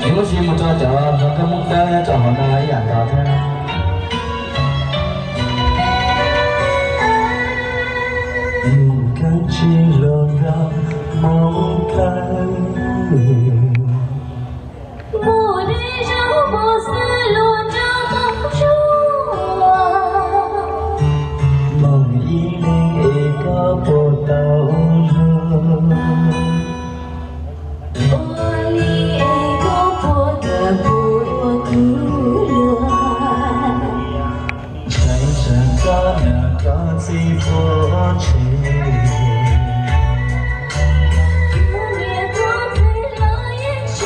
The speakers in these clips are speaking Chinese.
如果是冇做就我根本咧就可能喺人家聽。你看起了那梦开。我的生活似落着梦中啊，梦已令一個波到了。我里一个波的波哭了，在这个那個自波去。我也多醉了眼睛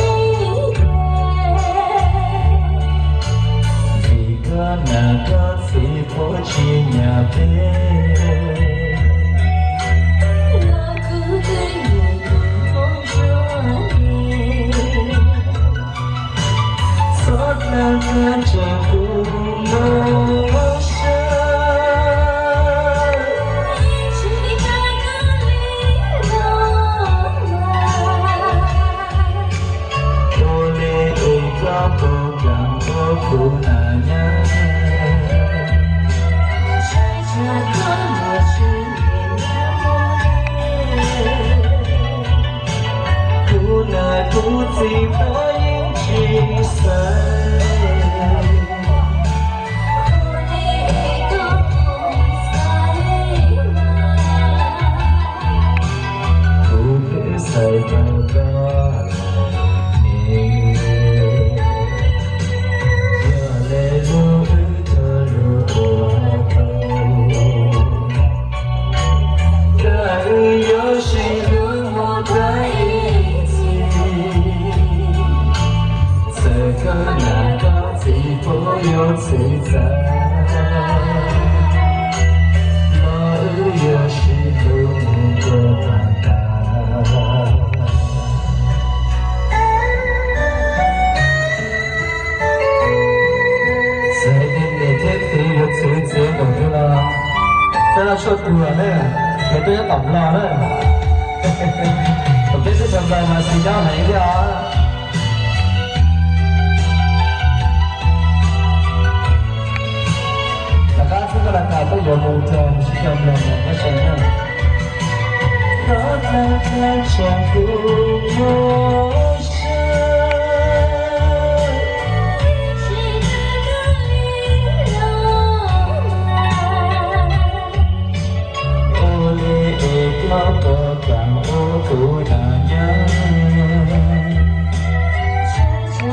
一個那個自波去呀唄。那孤对月影风着你，做那個這不陌生。一起在歌里流浪。我連一個不敢我不那樣。在这个陌生夜不那不自破影去散。我的一个菩萨不必再祷告你。要來路的路我走，但有心路我在一起。這個那個自破又自在。我有心路我大大。在你的天有自己懂的啦，在那出國咧，你都一抌啦咧。特別是現在嘛，時間係啲啊。大家這個人啊都有目標，是咁樣嘅一生啊。我在看着不陌生。我敢我不那樣，在这个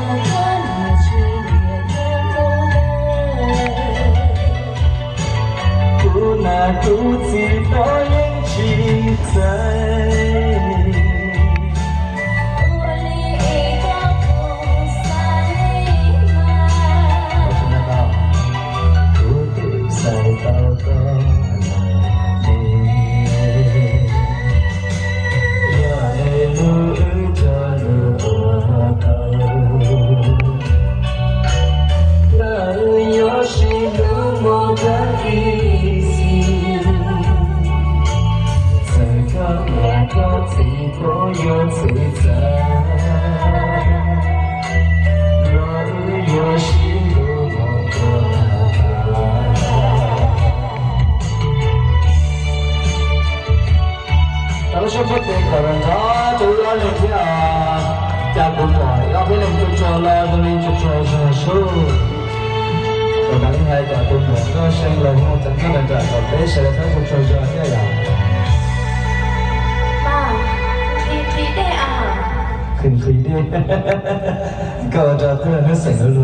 那去月的不那獨自多影去在。我里一个菩萨我聽得到，不必再禱告你。我有自在，若有心路我有什麼地可能他就要你聽啊，加不來，要不然就做了，不然就做什麼事。我剛才加不來，那生了我真的能在我背上，他就做這樣。媽，你的啊？ขึ้นคุยด้วยก็จะเพื่อนให้เสียงรู้